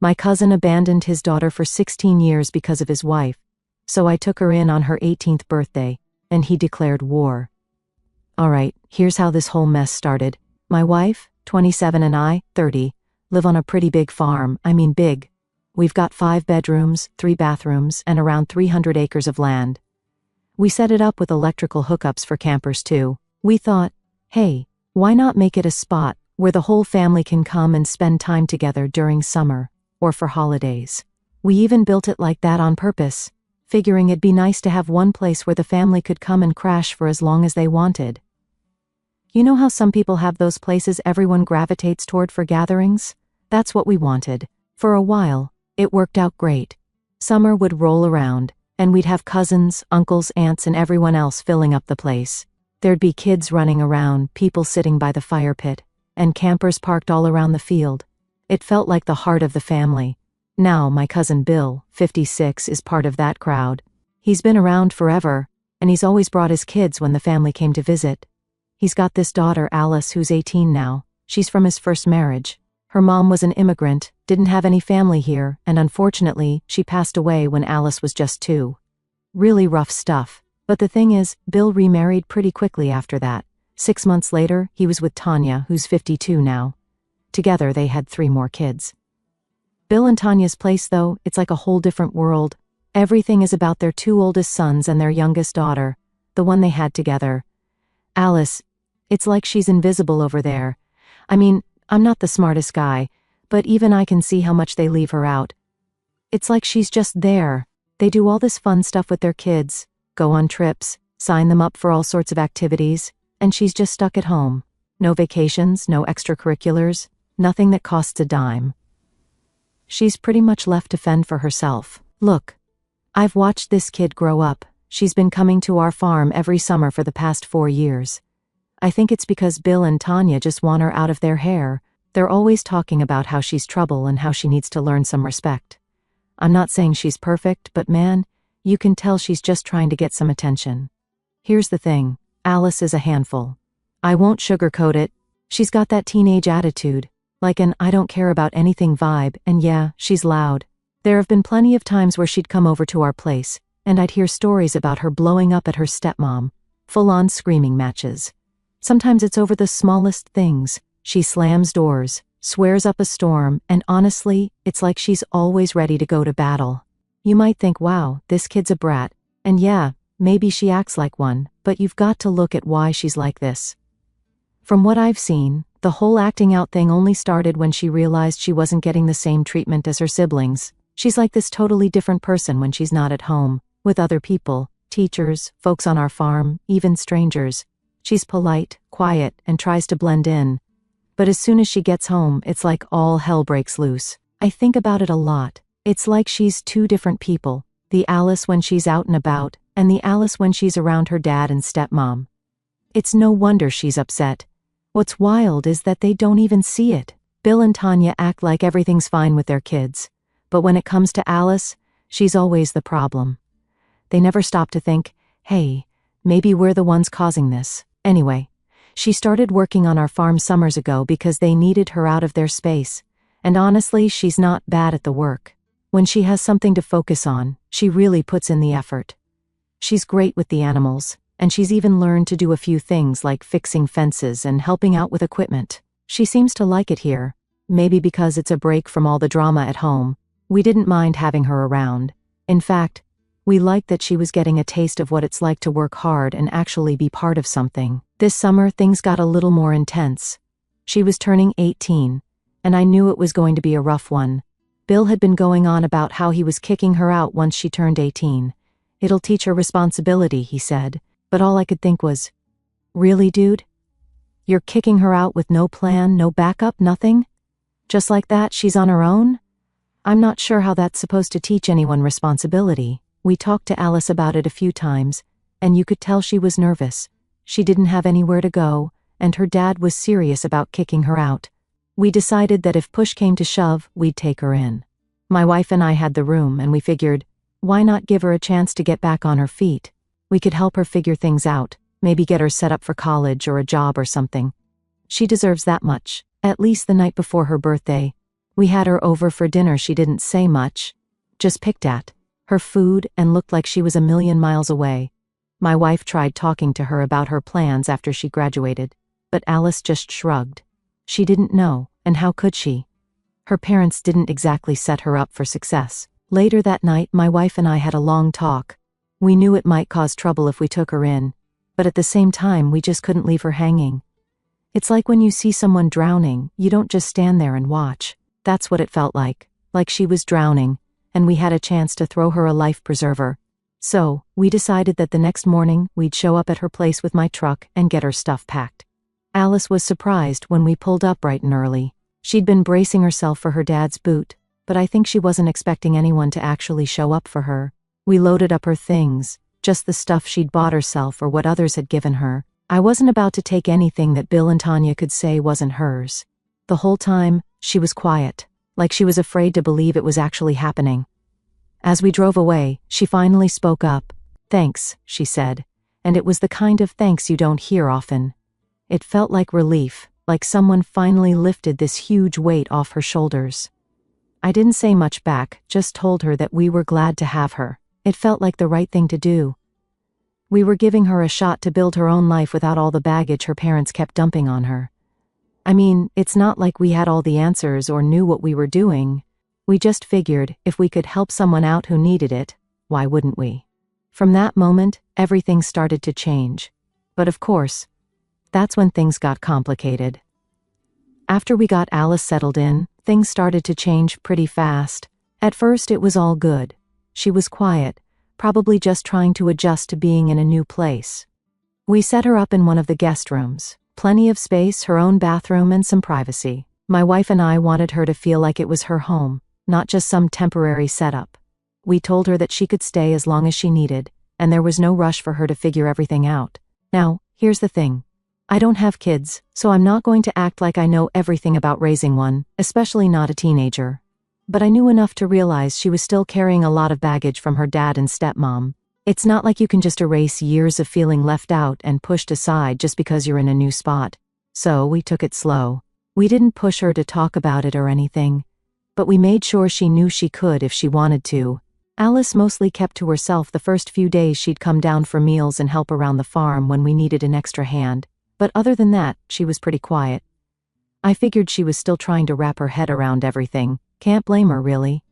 My cousin abandoned his daughter for 16 years because of his wife, so I took her in on her 18th birthday, and he declared war. Alright, here's how this whole mess started. My wife, 27, and I, 30, live on a pretty big farm. I mean big. We've got 5 bedrooms, 3 bathrooms, and around 300 acres of land. We set it up with electrical hookups for campers too. We thought, hey, why not make it a spot where the whole family can come and spend time together during summer, or for holidays. We even built it like that on purpose, figuring it'd be nice to have one place where the family could come and crash for as long as they wanted. You know how some people have those places everyone gravitates toward for gatherings? That's what we wanted. For a while, it worked out great. Summer would roll around, and we'd have cousins, uncles, aunts, and everyone else filling up the place. There'd be kids running around, people sitting by the fire pit, and campers parked all around the field. It felt like the heart of the family. Now my cousin Bill, 56, is part of that crowd. He's been around forever, and he's always brought his kids when the family came to visit. He's got this daughter, Alice, who's 18 now. She's from his first marriage. Her mom was an immigrant, didn't have any family here, and unfortunately, she passed away when Alice was just 2. Really rough stuff. But the thing is, Bill remarried pretty quickly after that. 6 months later, he was with Tanya, who's 52 now. Together, they had 3 more kids. Bill and Tanya's place, though, it's like a whole different world. Everything is about their 2 oldest sons and their youngest daughter, the one they had together. Alice, it's like she's invisible over there. I mean, I'm not the smartest guy, but even I can see how much they leave her out. It's like she's just there. They do all this fun stuff with their kids, go on trips, sign them up for all sorts of activities, and she's just stuck at home. No vacations, no extracurriculars, nothing that costs a dime. She's pretty much left to fend for herself. Look, I've watched this kid grow up. She's been coming to our farm every summer for the past 4 years. I think it's because Bill and Tanya just want her out of their hair. They're always talking about how she's trouble and how she needs to learn some respect. I'm not saying she's perfect, but man, you can tell she's just trying to get some attention. Here's the thing, Alice is a handful. I won't sugarcoat it. She's got that teenage attitude, like an I don't care about anything vibe, and yeah, she's loud. There have been plenty of times where she'd come over to our place, and I'd hear stories about her blowing up at her stepmom, full-on screaming matches. Sometimes it's over the smallest things. She slams doors, swears up a storm, and honestly, it's like she's always ready to go to battle. You might think, wow, this kid's a brat, and yeah, maybe she acts like one, but you've got to look at why she's like this. From what I've seen, the whole acting out thing only started when she realized she wasn't getting the same treatment as her siblings. She's like this totally different person when she's not at home, with other people, teachers, folks on our farm, even strangers. She's polite, quiet, and tries to blend in. But as soon as she gets home, it's like all hell breaks loose. I think about it a lot. It's like she's 2 different people, the Alice when she's out and about, and the Alice when she's around her dad and stepmom. It's no wonder she's upset. What's wild is that they don't even see it. Bill and Tanya act like everything's fine with their kids, but when it comes to Alice, she's always the problem. They never stop to think, hey, maybe we're the ones causing this. Anyway, she started working on our farm summers ago because they needed her out of their space, and honestly, she's not bad at the work. When she has something to focus on, she really puts in the effort. She's great with the animals, and she's even learned to do a few things like fixing fences and helping out with equipment. She seems to like it here, maybe because it's a break from all the drama at home. We didn't mind having her around. In fact, we liked that she was getting a taste of what it's like to work hard and actually be part of something. This summer, things got a little more intense. She was turning 18, and I knew it was going to be a rough one. Bill had been going on about how he was kicking her out once she turned 18. It'll teach her responsibility, he said, but all I could think was, really, dude? You're kicking her out with no plan, no backup, nothing? Just like that, she's on her own? I'm not sure how that's supposed to teach anyone responsibility. We talked to Alice about it a few times, and you could tell she was nervous. She didn't have anywhere to go, and her dad was serious about kicking her out. We decided that if push came to shove, we'd take her in. My wife and I had the room, and we figured, why not give her a chance to get back on her feet? We could help her figure things out, maybe get her set up for college or a job or something. She deserves that much. At least the night before her birthday, We had her over for dinner. She didn't say much, just picked at her food and looked like she was a million miles away. My wife tried talking to her about her plans after she graduated, but Alice just shrugged. She didn't know, and how could she? Her parents didn't exactly set her up for success. Later that night, my wife and I had a long talk. We knew it might cause trouble if we took her in, but at the same time, we just couldn't leave her hanging. It's like when you see someone drowning, you don't just stand there and watch. That's what it felt like she was drowning, and we had a chance to throw her a life preserver. So, we decided that the next morning, we'd show up at her place with my truck and get her stuff packed. Alice was surprised when we pulled up bright and early. She'd been bracing herself for her dad's boot, but I think she wasn't expecting anyone to actually show up for her. We loaded up her things, just the stuff she'd bought herself or what others had given her. I wasn't about to take anything that Bill and Tanya could say wasn't hers. The whole time, she was quiet, like she was afraid to believe it was actually happening. As we drove away, she finally spoke up. "Thanks," she said, and it was the kind of thanks you don't hear often. It felt like relief, like someone finally lifted this huge weight off her shoulders. I didn't say much back, just told her that we were glad to have her. It felt like the right thing to do. We were giving her a shot to build her own life without all the baggage her parents kept dumping on her. I mean, it's not like we had all the answers or knew what we were doing. We just figured, if we could help someone out who needed it, why wouldn't we? From that moment, everything started to change. But of course, that's when things got complicated. After we got Alice settled in, things started to change pretty fast. At first it was all good. She was quiet, probably just trying to adjust to being in a new place. We set her up in one of the guest rooms. Plenty of space, her own bathroom, and some privacy. My wife and I wanted her to feel like it was her home, not just some temporary setup. We told her that she could stay as long as she needed, and there was no rush for her to figure everything out. Now, here's the thing. I don't have kids, so I'm not going to act like I know everything about raising one, especially not a teenager. But I knew enough to realize she was still carrying a lot of baggage from her dad and stepmom. It's not like you can just erase years of feeling left out and pushed aside just because you're in a new spot. So we took it slow. We didn't push her to talk about it or anything, but we made sure she knew she could if she wanted to. Alice mostly kept to herself the first few days. She'd come down for meals and help around the farm when we needed an extra hand, but other than that, she was pretty quiet. I figured she was still trying to wrap her head around everything. Can't blame her, really.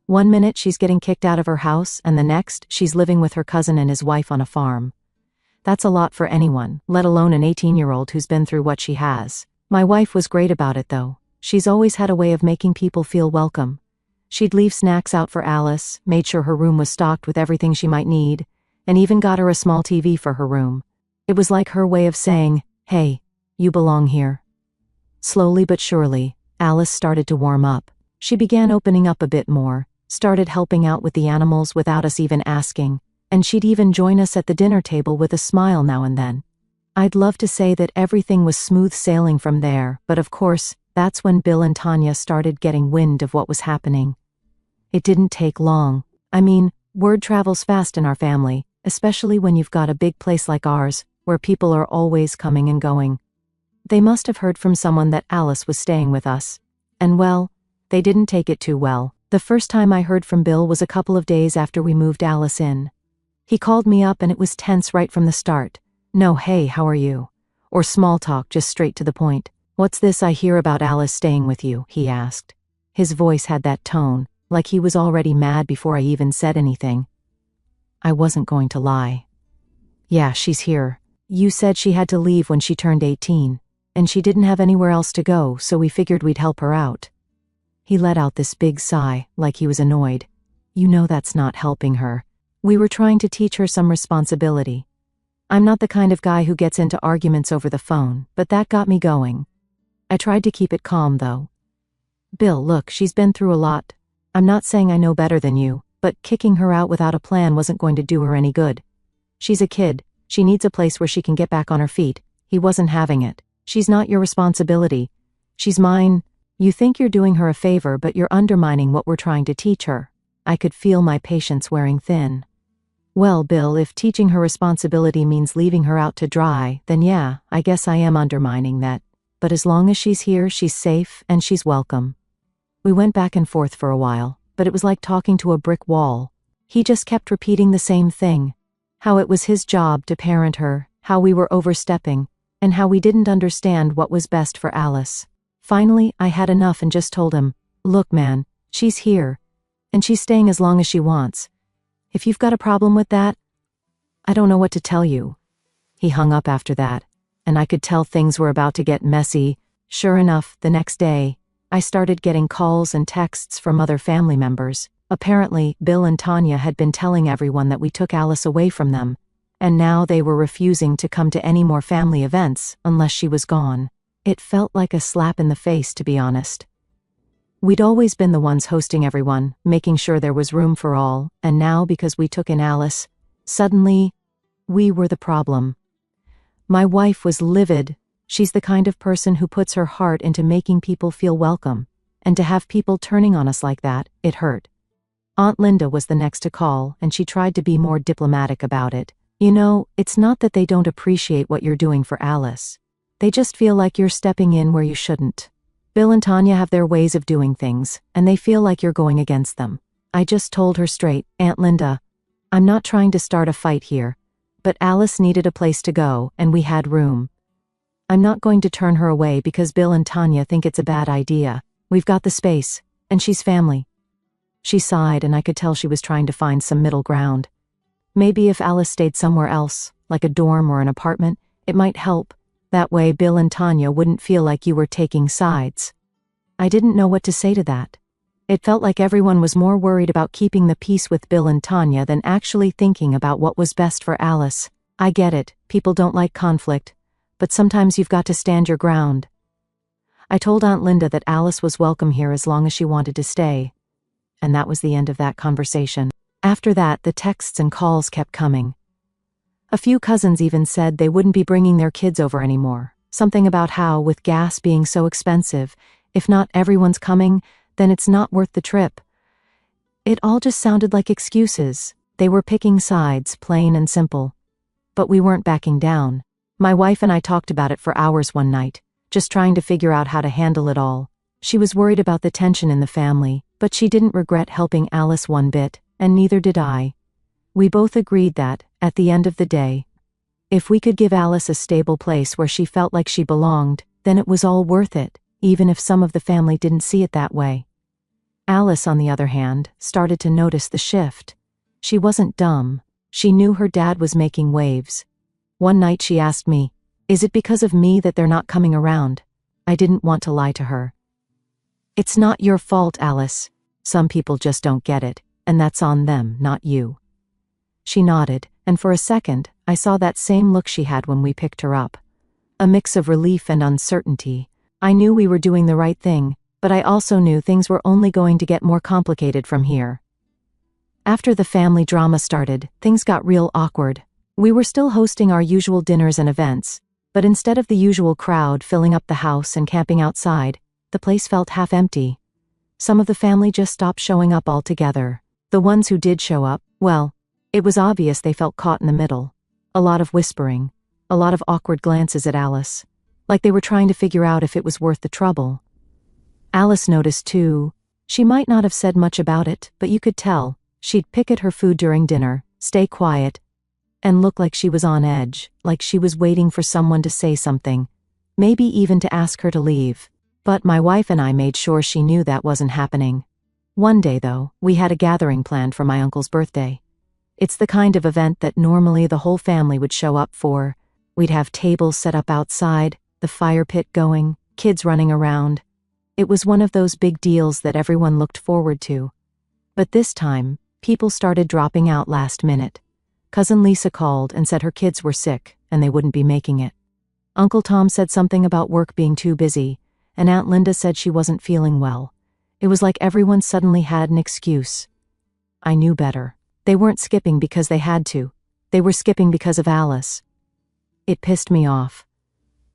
One minute she's getting kicked out of her house, and the next, she's living with her cousin and his wife on a farm. That's a lot for anyone, let alone an 18-year-old who's been through what she has. My wife was great about it, though. She's always had a way of making people feel welcome. She'd leave snacks out for Alice, made sure her room was stocked with everything she might need, and even got her a small TV for her room. It was like her way of saying, "Hey, you belong here." Slowly but surely, Alice started to warm up. She began opening up a bit more, started helping out with the animals without us even asking, and she'd even join us at the dinner table with a smile now and then. I'd love to say that everything was smooth sailing from there, but of course, that's when Bill and Tanya started getting wind of what was happening. It didn't take long. I mean, word travels fast in our family, especially when you've got a big place like ours, where people are always coming and going. They must have heard from someone that Alice was staying with us. And well, they didn't take it too well. The first time I heard from Bill was a couple of days after we moved Alice in. He called me up and it was tense right from the start. No "hey, how are you?" or small talk, just straight to the point. "What's this I hear about Alice staying with you?" he asked. His voice had that tone, like he was already mad before I even said anything. I wasn't going to lie. "Yeah, she's here. You said she had to leave when she turned 18, and she didn't have anywhere else to go, so we figured we'd help her out." He let out this big sigh, like he was annoyed. "You know that's not helping her. We were trying to teach her some responsibility. I'm not the kind of guy who gets into arguments over the phone, but that got me going." I tried to keep it calm, though. "Bill, look, she's been through a lot. I'm not saying I know better than you, but kicking her out without a plan wasn't going to do her any good. She's a kid. She needs a place where she can get back on her feet." He wasn't having it. "She's not your responsibility. She's mine. You think you're doing her a favor, but you're undermining what we're trying to teach her." I could feel my patience wearing thin. "Well, Bill, if teaching her responsibility means leaving her out to dry, then yeah, I guess I am undermining that. But as long as she's here, she's safe and she's welcome." We went back and forth for a while, but it was like talking to a brick wall. He just kept repeating the same thing. How it was his job to parent her, how we were overstepping, and how we didn't understand what was best for Alice. Finally, I had enough and just told him, "Look, man, she's here, and she's staying as long as she wants. If you've got a problem with that, I don't know what to tell you." He hung up after that, and I could tell things were about to get messy. Sure enough, the next day, I started getting calls and texts from other family members. Apparently, Bill and Tanya had been telling everyone that we took Alice away from them, and now they were refusing to come to any more family events unless she was gone. It felt like a slap in the face, to be honest. We'd always been the ones hosting everyone, making sure there was room for all, and now because we took in Alice, suddenly, we were the problem. My wife was livid. She's the kind of person who puts her heart into making people feel welcome, and to have people turning on us like that, it hurt. Aunt Linda was the next to call, and she tried to be more diplomatic about it. "You know, it's not that they don't appreciate what you're doing for Alice. They just feel like you're stepping in where you shouldn't. Bill and Tanya have their ways of doing things, and they feel like you're going against them." I just told her straight, "Aunt Linda, I'm not trying to start a fight here, but Alice needed a place to go, and we had room. I'm not going to turn her away because Bill and Tanya think it's a bad idea. We've got the space, and she's family." She sighed, and I could tell she was trying to find some middle ground. "Maybe if Alice stayed somewhere else, like a dorm or an apartment, it might help. That way Bill and Tanya wouldn't feel like you were taking sides." I didn't know what to say to that. It felt like everyone was more worried about keeping the peace with Bill and Tanya than actually thinking about what was best for Alice. I get it, people don't like conflict, but sometimes you've got to stand your ground. I told Aunt Linda that Alice was welcome here as long as she wanted to stay. And that was the end of that conversation. After that, the texts and calls kept coming. A few cousins even said they wouldn't be bringing their kids over anymore. Something about how, with gas being so expensive, if not everyone's coming, then it's not worth the trip. It all just sounded like excuses. They were picking sides, plain and simple. But we weren't backing down. My wife and I talked about it for hours one night, just trying to figure out how to handle it all. She was worried about the tension in the family, but she didn't regret helping Alice one bit, and neither did I. We both agreed that, at the end of the day, if we could give Alice a stable place where she felt like she belonged, then it was all worth it, even if some of the family didn't see it that way. Alice, on the other hand, started to notice the shift. She wasn't dumb. She knew her dad was making waves. One night she asked me, "Is it because of me that they're not coming around?" I didn't want to lie to her. "It's not your fault, Alice. Some people just don't get it, and that's on them, not you." She nodded, and for a second, I saw that same look she had when we picked her up. A mix of relief and uncertainty. I knew we were doing the right thing, but I also knew things were only going to get more complicated from here. After the family drama started, things got real awkward. We were still hosting our usual dinners and events, but instead of the usual crowd filling up the house and camping outside, the place felt half empty. Some of the family just stopped showing up altogether. The ones who did show up, well, it was obvious they felt caught in the middle. A lot of whispering, a lot of awkward glances at Alice, like they were trying to figure out if it was worth the trouble. Alice noticed too. She might not have said much about it, but you could tell. She'd pick at her food during dinner, stay quiet, and look like she was on edge, like she was waiting for someone to say something, maybe even to ask her to leave. But my wife and I made sure she knew that wasn't happening. One day, though, we had a gathering planned for my uncle's birthday. It's the kind of event that normally the whole family would show up for. We'd have tables set up outside, the fire pit going, kids running around. It was one of those big deals that everyone looked forward to. But this time, people started dropping out last minute. Cousin Lisa called and said her kids were sick and they wouldn't be making it. Uncle Tom said something about work being too busy, and Aunt Linda said she wasn't feeling well. It was like everyone suddenly had an excuse. I knew better. They weren't skipping because they had to. They were skipping because of Alice. It pissed me off.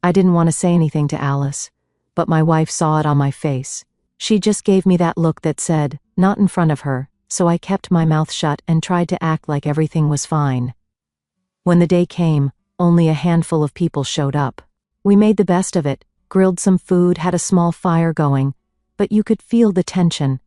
I didn't want to say anything to Alice, but my wife saw it on my face. She just gave me that look that said, not in front of her, so I kept my mouth shut and tried to act like everything was fine. When the day came, only a handful of people showed up. We made the best of it, grilled some food, had a small fire going, but you could feel the tension.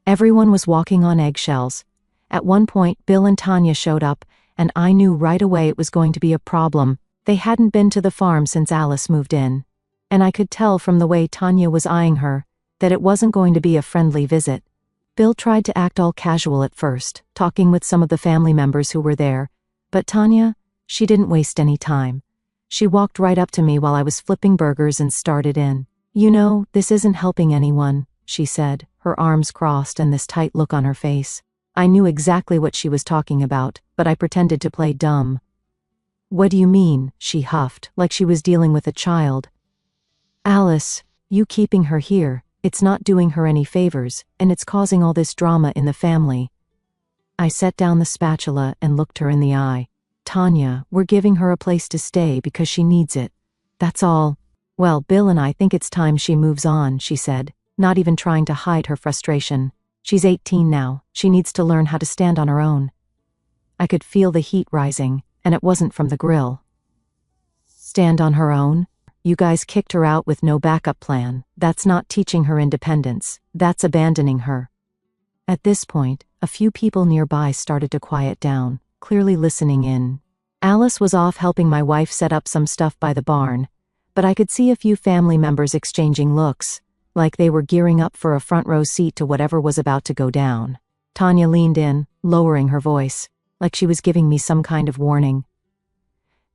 Everyone was walking on eggshells. At one point, Bill and Tanya showed up, and I knew right away it was going to be a problem. They hadn't been to the farm since Alice moved in. And I could tell from the way Tanya was eyeing her that it wasn't going to be a friendly visit. Bill tried to act all casual at first, talking with some of the family members who were there, but Tanya, she didn't waste any time. She walked right up to me while I was flipping burgers and started in. "You know, this isn't helping anyone," she said, her arms crossed and this tight look on her face. I knew exactly what she was talking about, but I pretended to play dumb. "What do you mean?" she huffed, like she was dealing with a child. "Alice, you keeping her here, it's not doing her any favors, and it's causing all this drama in the family." I set down the spatula and looked her in the eye. "Tanya, we're giving her a place to stay because she needs it. That's all." "Well, Bill and I think it's time she moves on," she said, not even trying to hide her frustration. "She's 18 now, she needs to learn how to stand on her own." I could feel the heat rising, and it wasn't from the grill. "Stand on her own? You guys kicked her out with no backup plan. That's not teaching her independence, that's abandoning her." At this point, a few people nearby started to quiet down, clearly listening in. Alice was off helping my wife set up some stuff by the barn, but I could see a few family members exchanging looks, like they were gearing up for a front row seat to whatever was about to go down. Tanya leaned in, lowering her voice, like she was giving me some kind of warning.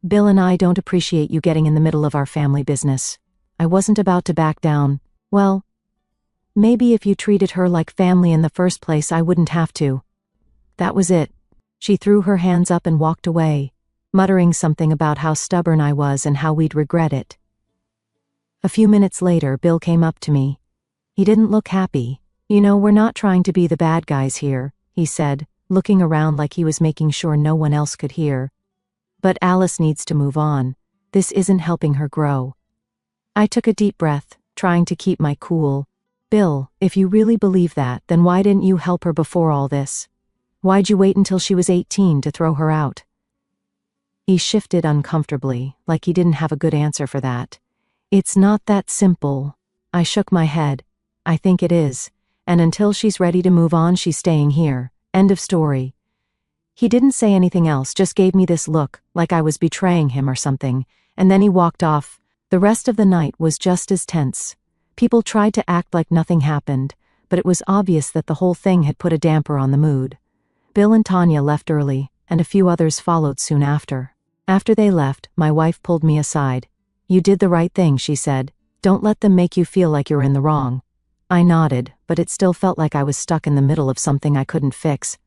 "Bill and I don't appreciate you getting in the middle of our family business." I wasn't about to back down. "Well, maybe if you treated her like family in the first place I wouldn't have to." That was it. She threw her hands up and walked away, muttering something about how stubborn I was and how we'd regret it. A few minutes later, Bill came up to me. He didn't look happy. "You know, we're not trying to be the bad guys here," he said, looking around like he was making sure no one else could hear. "But Alice needs to move on. This isn't helping her grow." I took a deep breath, trying to keep my cool. "Bill, if you really believe that, then why didn't you help her before all this? Why'd you wait until she was 18 to throw her out?" He shifted uncomfortably, like he didn't have a good answer for that. "It's not that simple." I shook my head. "I think it is. And until she's ready to move on, she's staying here. End of story." He didn't say anything else, just gave me this look, like I was betraying him or something, and then he walked off. The rest of the night was just as tense. People tried to act like nothing happened, but it was obvious that the whole thing had put a damper on the mood. Bill and Tanya left early, and a few others followed soon after. After they left, my wife pulled me aside. "You did the right thing," she said. "Don't let them make you feel like you're in the wrong." I nodded, but it still felt like I was stuck in the middle of something I couldn't fix.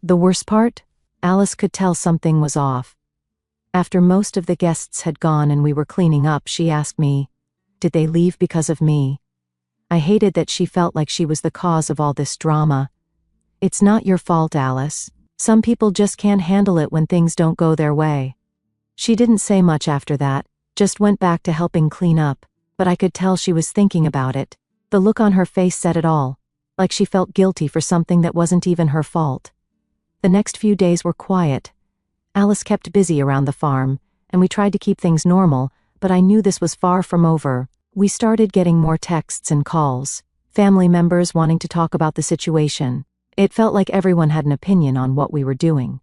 The worst part? Alice could tell something was off. After most of the guests had gone and we were cleaning up, she asked me, "Did they leave because of me?" I hated that she felt like she was the cause of all this drama. "It's not your fault, Alice. Some people just can't handle it when things don't go their way." She didn't say much after that, just went back to helping clean up, but I could tell she was thinking about it. The look on her face said it all, like she felt guilty for something that wasn't even her fault. The next few days were quiet. Alice kept busy around the farm, and we tried to keep things normal, but I knew this was far from over. We started getting more texts and calls, family members wanting to talk about the situation. It felt like everyone had an opinion on what we were doing.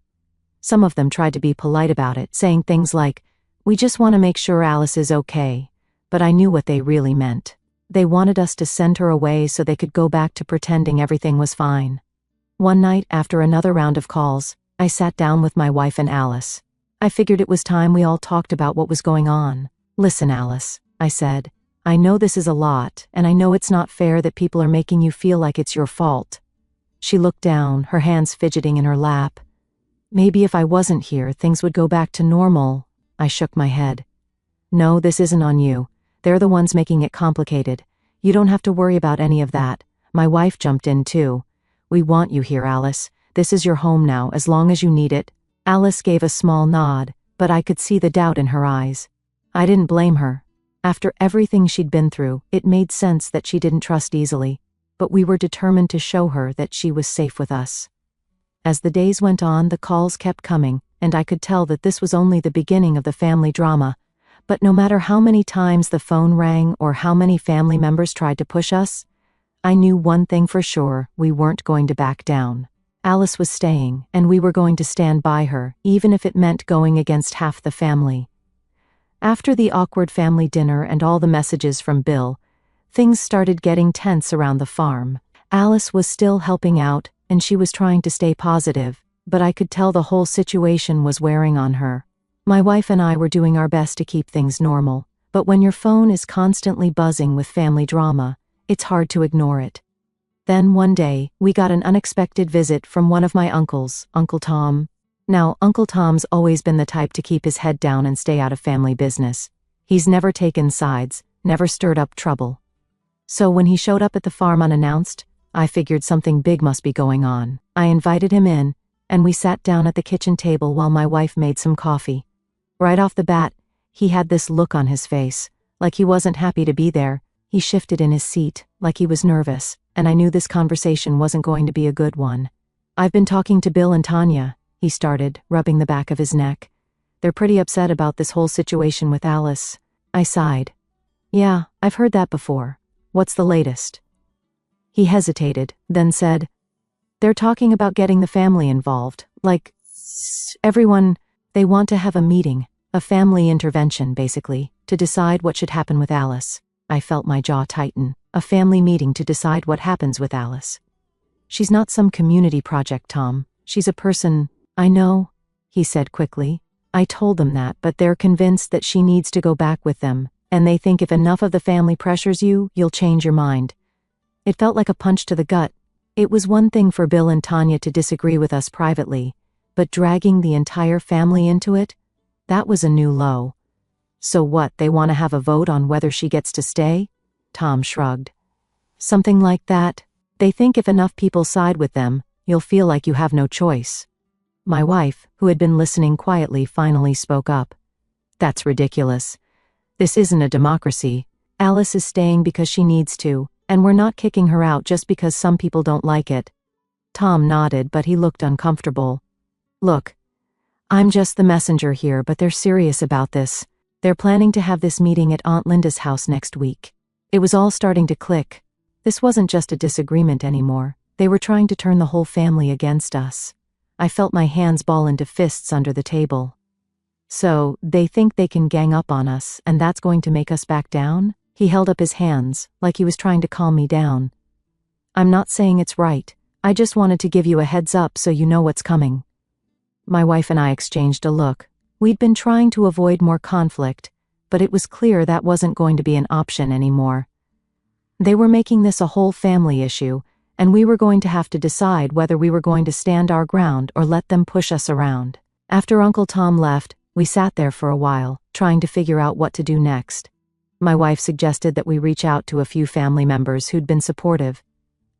Some of them tried to be polite about it, saying things like, "We just want to make sure Alice is okay," but I knew what they really meant. They wanted us to send her away so they could go back to pretending everything was fine. One night, after another round of calls, I sat down with my wife and Alice. I figured it was time we all talked about what was going on. "Listen, Alice," I said, "I know this is a lot, and I know it's not fair that people are making you feel like it's your fault." She looked down, her hands fidgeting in her lap. "Maybe if I wasn't here, things would go back to normal." I shook my head. "No, this isn't on you. They're the ones making it complicated. You don't have to worry about any of that." My wife jumped in too. "We want you here, Alice. This is your home now, as long as you need it." Alice gave a small nod, but I could see the doubt in her eyes. I didn't blame her. After everything she'd been through, it made sense that she didn't trust easily, but we were determined to show her that she was safe with us. As the days went on, the calls kept coming, and I could tell that this was only the beginning of the family drama. But no matter how many times the phone rang or how many family members tried to push us, I knew one thing for sure: we weren't going to back down. Alice was staying, and we were going to stand by her, even if it meant going against half the family. After the awkward family dinner and all the messages from Bill, things started getting tense around the farm. Alice was still helping out, and she was trying to stay positive, but I could tell the whole situation was wearing on her. My wife and I were doing our best to keep things normal, but when your phone is constantly buzzing with family drama, it's hard to ignore it. Then one day, we got an unexpected visit from one of my uncles, Uncle Tom. Now, Uncle Tom's always been the type to keep his head down and stay out of family business. He's never taken sides, never stirred up trouble. So when he showed up at the farm unannounced, I figured something big must be going on. I invited him in, and we sat down at the kitchen table while my wife made some coffee. Right off the bat, he had this look on his face, like he wasn't happy to be there. He shifted in his seat, like he was nervous, and I knew this conversation wasn't going to be a good one. "I've been talking to Bill and Tanya," he started, rubbing the back of his neck. "They're pretty upset about this whole situation with Alice." I sighed. "Yeah, I've heard that before. What's the latest?" He hesitated, then said, "They're talking about getting the family involved, like, everyone. They want to have a meeting, a family intervention, basically, to decide what should happen with Alice." I felt my jaw tighten. A family meeting to decide what happens with Alice. "She's not some community project, Tom. She's a person." "I know," he said quickly. "I told them that, but they're convinced that she needs to go back with them, and they think if enough of the family pressures you, you'll change your mind." It felt like a punch to the gut. It was one thing for Bill and Tanya to disagree with us privately, but dragging the entire family into it? That was a new low. "So what, they want to have a vote on whether she gets to stay?" Tom shrugged. "Something like that. They think if enough people side with them, you'll feel like you have no choice." My wife, who had been listening quietly, finally spoke up. "That's ridiculous. This isn't a democracy. Alice is staying because she needs to, and we're not kicking her out just because some people don't like it." Tom nodded, but he looked uncomfortable. "Look, I'm just the messenger here, but they're serious about this. They're planning to have this meeting at Aunt Linda's house next week." It was all starting to click. This wasn't just a disagreement anymore. They were trying to turn the whole family against us. I felt my hands ball into fists under the table. "So, they think they can gang up on us, and that's going to make us back down?" He held up his hands, like he was trying to calm me down. "I'm not saying it's right. I just wanted to give you a heads up so you know what's coming." My wife and I exchanged a look. We'd been trying to avoid more conflict, but it was clear that wasn't going to be an option anymore. They were making this a whole family issue, and we were going to have to decide whether we were going to stand our ground or let them push us around. After Uncle Tom left, we sat there for a while, trying to figure out what to do next. My wife suggested that we reach out to a few family members who'd been supportive,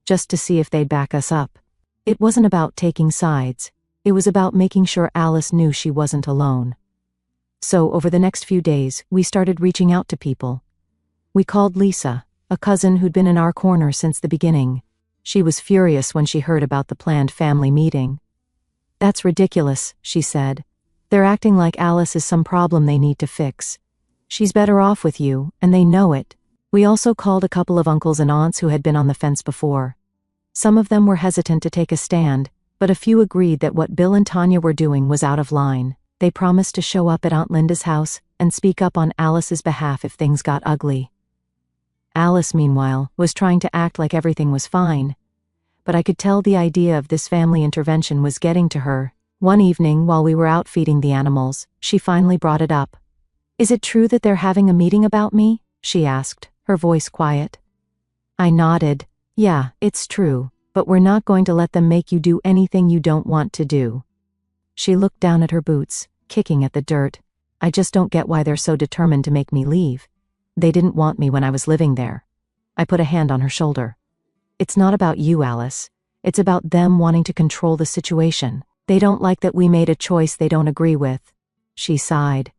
just to see if they'd back us up. It wasn't about taking sides. It was about making sure Alice knew she wasn't alone. So over the next few days, we started reaching out to people. We called Lisa, a cousin who'd been in our corner since the beginning. She was furious when she heard about the planned family meeting. "That's ridiculous," she said. "They're acting like Alice is some problem they need to fix. She's better off with you, and they know it." We also called a couple of uncles and aunts who had been on the fence before. Some of them were hesitant to take a stand, but a few agreed that what Bill and Tanya were doing was out of line. They promised to show up at Aunt Linda's house and speak up on Alice's behalf if things got ugly. Alice, meanwhile, was trying to act like everything was fine. But I could tell the idea of this family intervention was getting to her. One evening, while we were out feeding the animals, she finally brought it up. "Is it true that they're having a meeting about me?" she asked, her voice quiet. I nodded. "Yeah, it's true, but we're not going to let them make you do anything you don't want to do." She looked down at her boots, kicking at the dirt. "I just don't get why they're so determined to make me leave. They didn't want me when I was living there." I put a hand on her shoulder. "It's not about you, Alice. It's about them wanting to control the situation. They don't like that we made a choice they don't agree with." She sighed.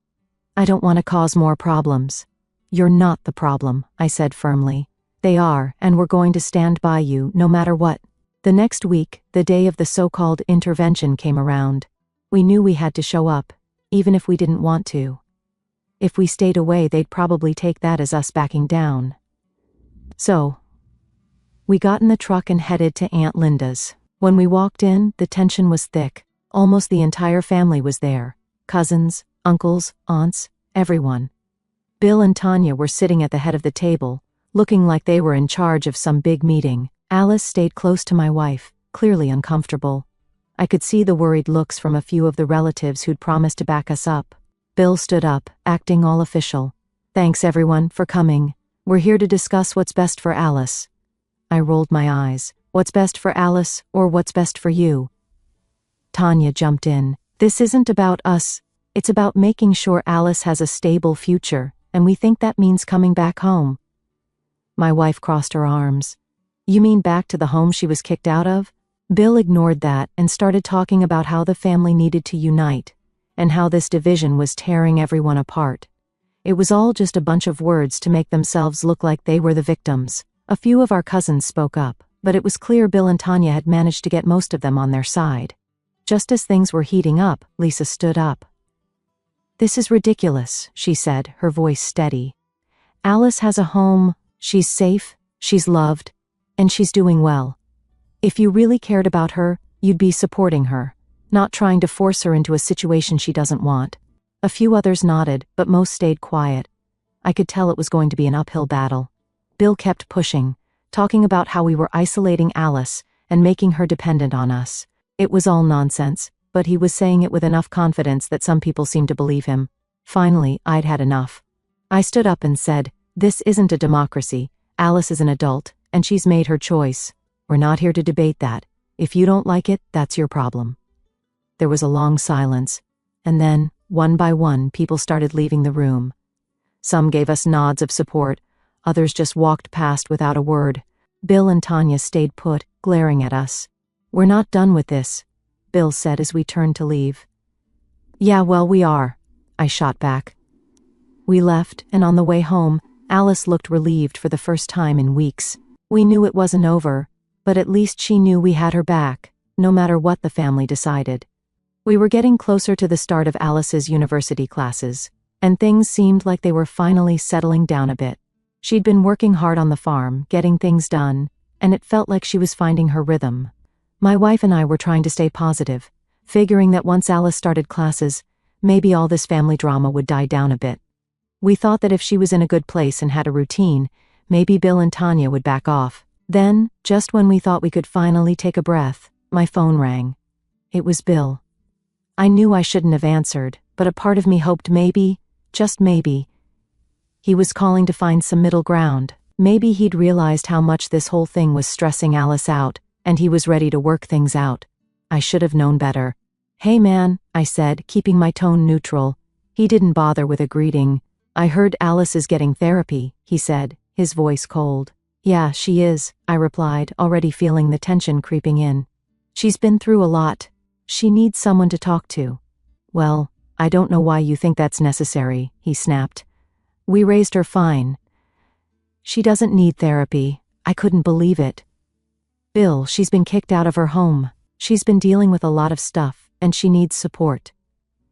"I don't want to cause more problems." "You're not the problem," I said firmly. "They are, and we're going to stand by you no matter what." The next week, the day of the so-called intervention came around. We knew we had to show up, even if we didn't want to. If we stayed away, they'd probably take that as us backing down. So, We got in the truck and headed to Aunt Linda's. When we walked in, the tension was thick. Almost the entire family was there. Cousins, uncles, aunts, everyone. Bill and Tanya were sitting at the head of the table, looking like they were in charge of some big meeting. Alice stayed close to my wife, clearly uncomfortable. I could see the worried looks from a few of the relatives who'd promised to back us up. Bill stood up, acting all official. "Thanks everyone for coming. We're here to discuss what's best for Alice." I rolled my eyes. "What's best for Alice, or what's best for you?" Tanya jumped in. "This isn't about us. It's about making sure Alice has a stable future, and we think that means coming back home." My wife crossed her arms. "You mean back to the home she was kicked out of?" Bill ignored that and started talking about how the family needed to unite, and how this division was tearing everyone apart. It was all just a bunch of words to make themselves look like they were the victims. A few of our cousins spoke up, but it was clear Bill and Tanya had managed to get most of them on their side. Just as things were heating up, Lisa stood up. "This is ridiculous," she said, her voice steady. "Alice has a home, she's safe, she's loved, and she's doing well. If you really cared about her, you'd be supporting her, not trying to force her into a situation she doesn't want." A few others nodded, but most stayed quiet. I could tell it was going to be an uphill battle. Bill kept pushing, talking about how we were isolating Alice and making her dependent on us. It was all nonsense, but he was saying it with enough confidence that some people seemed to believe him. Finally, I'd had enough. I stood up and said, "This isn't a democracy. Alice is an adult, and she's made her choice. We're not here to debate that. If you don't like it, that's your problem." There was a long silence, and then, one by one, people started leaving the room. Some gave us nods of support, others just walked past without a word. Bill and Tanya stayed put, glaring at us. "We're not done with this," Bill said as we turned to leave. "Yeah, well, we are," I shot back. We left, and on the way home, Alice looked relieved for the first time in weeks. We knew it wasn't over, but at least she knew we had her back, no matter what the family decided. We were getting closer to the start of Alice's university classes, and things seemed like they were finally settling down a bit. She'd been working hard on the farm, getting things done, and it felt like she was finding her rhythm. My wife and I were trying to stay positive, figuring that once Alice started classes, maybe all this family drama would die down a bit. We thought that if she was in a good place and had a routine, maybe Bill and Tanya would back off. Then, just when we thought we could finally take a breath, my phone rang. It was Bill. I knew I shouldn't have answered, but a part of me hoped maybe, just maybe, he was calling to find some middle ground. Maybe he'd realized how much this whole thing was stressing Alice out, and he was ready to work things out. I should have known better. "Hey man," I said, keeping my tone neutral. He didn't bother with a greeting. "I heard Alice is getting therapy," he said, his voice cold. "Yeah, she is," I replied, already feeling the tension creeping in. "She's been through a lot. She needs someone to talk to." "Well, I don't know why you think that's necessary," he snapped. "We raised her fine. She doesn't need therapy." I couldn't believe it. "Bill, she's been kicked out of her home. She's been dealing with a lot of stuff, and she needs support."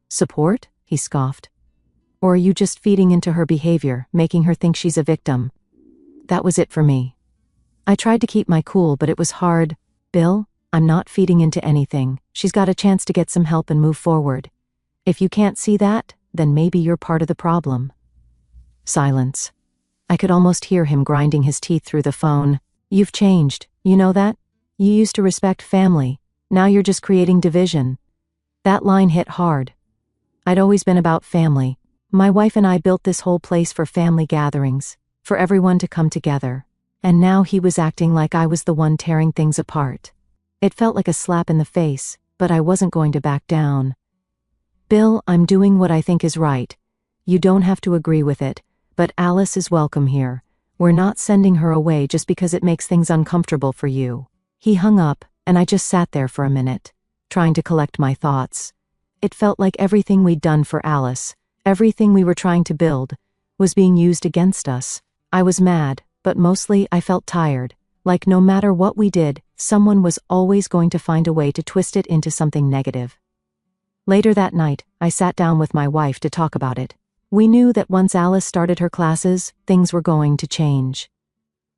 "Support?" he scoffed. "Or are you just feeding into her behavior, making her think she's a victim?" That was it for me. I tried to keep my cool, but it was hard. "Bill, I'm not feeding into anything. She's got a chance to get some help and move forward. If you can't see that, then maybe you're part of the problem." Silence. I could almost hear him grinding his teeth through the phone. "You've changed, you know that? You used to respect family. Now you're just creating division." That line hit hard. I'd always been about family. My wife and I built this whole place for family gatherings, for everyone to come together. And now he was acting like I was the one tearing things apart. It felt like a slap in the face, but I wasn't going to back down. "Bill, I'm doing what I think is right. You don't have to agree with it, but Alice is welcome here. We're not sending her away just because it makes things uncomfortable for you." He hung up, and I just sat there for a minute, trying to collect my thoughts. It felt like everything we'd done for Alice, everything we were trying to build, was being used against us. I was mad, but mostly I felt tired, like no matter what we did, someone was always going to find a way to twist it into something negative. Later that night, I sat down with my wife to talk about it. We knew that once Alice started her classes, things were going to change.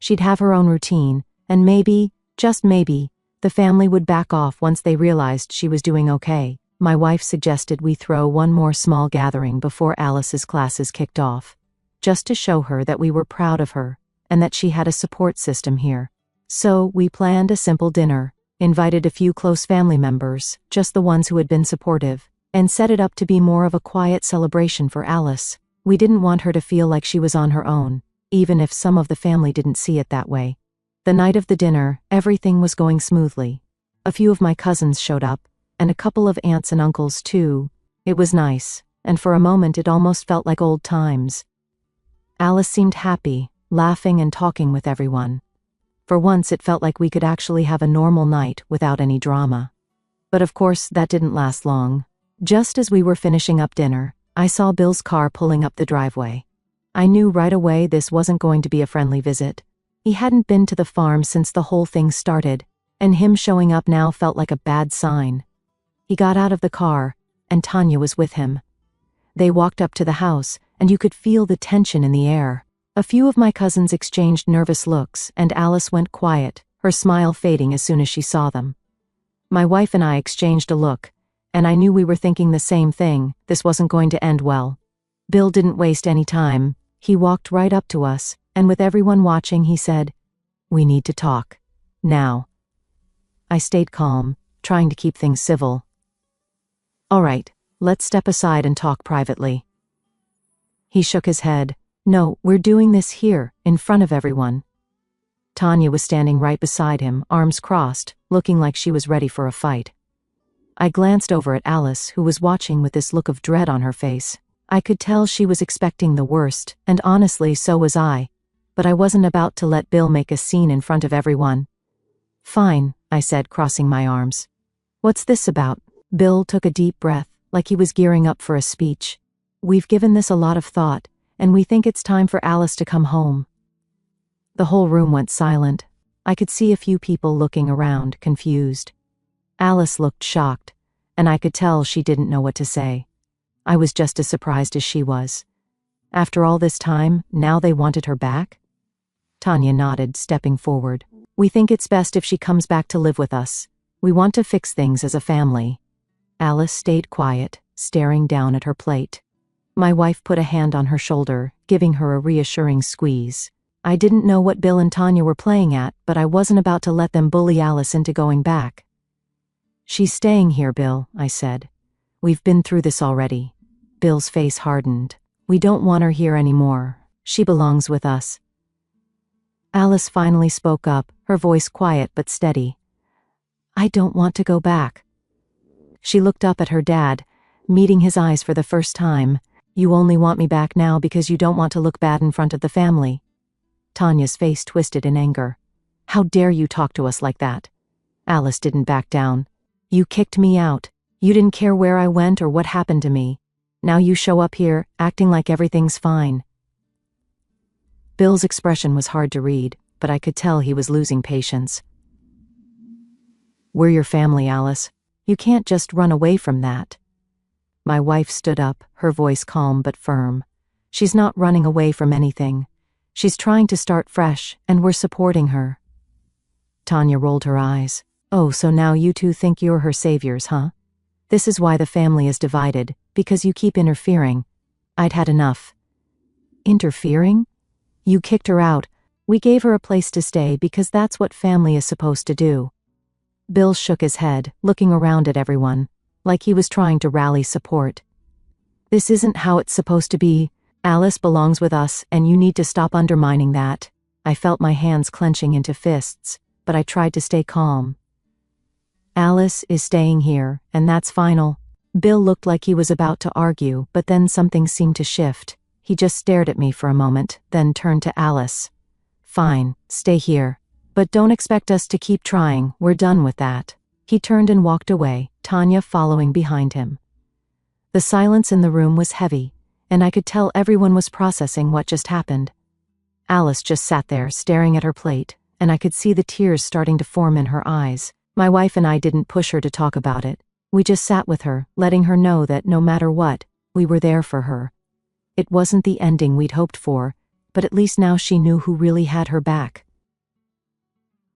She'd have her own routine, and maybe, just maybe, the family would back off once they realized she was doing okay. My wife suggested we throw one more small gathering before Alice's classes kicked off, just to show her that we were proud of her and that she had a support system here. So we planned a simple dinner, invited a few close family members, just the ones who had been supportive, and set it up to be more of a quiet celebration for Alice. We didn't want her to feel like she was on her own, even if some of the family didn't see it that way. The night of the dinner, everything was going smoothly. A few of my cousins showed up, and a couple of aunts and uncles too. It was nice, and for a moment it almost felt like old times. Alice seemed happy, laughing and talking with everyone. For once it felt like we could actually have a normal night without any drama. But of course that didn't last long. Just as we were finishing up dinner, I saw Bill's car pulling up the driveway. I knew right away this wasn't going to be a friendly visit. He hadn't been to the farm since the whole thing started, and him showing up now felt like a bad sign. He got out of the car, and Tanya was with him. They walked up to the house, and you could feel the tension in the air. A few of my cousins exchanged nervous looks, and Alice went quiet, her smile fading as soon as she saw them. My wife and I exchanged a look, and I knew we were thinking the same thing. This wasn't going to end well. Bill didn't waste any time. He walked right up to us, and with everyone watching he said, "We need to talk. Now." I stayed calm, trying to keep things civil. "All right, let's step aside and talk privately." He shook his head. "No, we're doing this here, in front of everyone." Tanya was standing right beside him, arms crossed, looking like she was ready for a fight. I glanced over at Alice, who was watching with this look of dread on her face. I could tell she was expecting the worst, and honestly so was I. But I wasn't about to let Bill make a scene in front of everyone. "Fine," I said, crossing my arms. "What's this about?" Bill took a deep breath, like he was gearing up for a speech. "We've given this a lot of thought, and we think it's time for Alice to come home." The whole room went silent. I could see a few people looking around, confused. Alice looked shocked, and I could tell she didn't know what to say. I was just as surprised as she was. After all this time, now they wanted her back? Tanya nodded, stepping forward. "We think it's best if she comes back to live with us. We want to fix things as a family." Alice stayed quiet, staring down at her plate. My wife put a hand on her shoulder, giving her a reassuring squeeze. I didn't know what Bill and Tanya were playing at, but I wasn't about to let them bully Alice into going back. "She's staying here, Bill," I said. "We've been through this already." Bill's face hardened. "We don't want her here anymore. She belongs with us." Alice finally spoke up, her voice quiet but steady. "I don't want to go back." She looked up at her dad, meeting his eyes for the first time. "You only want me back now because you don't want to look bad in front of the family." Tanya's face twisted in anger. "How dare you talk to us like that?" Alice didn't back down. "You kicked me out. You didn't care where I went or what happened to me. Now you show up here, acting like everything's fine." Bill's expression was hard to read, but I could tell he was losing patience. "We're your family, Alice. You can't just run away from that." My wife stood up, her voice calm but firm. "She's not running away from anything. She's trying to start fresh, and we're supporting her." Tanya rolled her eyes. "Oh, so now you two think you're her saviors, huh? This is why the family is divided, because you keep interfering. I'd had enough." "Interfering? You kicked her out. We gave her a place to stay because that's what family is supposed to do." Bill shook his head, looking around at everyone, like he was trying to rally support. "This isn't how it's supposed to be. Alice belongs with us, and you need to stop undermining that." I felt my hands clenching into fists, but I tried to stay calm. "Alice is staying here, and that's final." Bill looked like he was about to argue, but then something seemed to shift. He just stared at me for a moment, then turned to Alice. "Fine, stay here. But don't expect us to keep trying, we're done with that." He turned and walked away, Tanya following behind him. The silence in the room was heavy, and I could tell everyone was processing what just happened. Alice just sat there, staring at her plate, and I could see the tears starting to form in her eyes. My wife and I didn't push her to talk about it. We just sat with her, letting her know that no matter what, we were there for her. It wasn't the ending we'd hoped for, but at least now she knew who really had her back.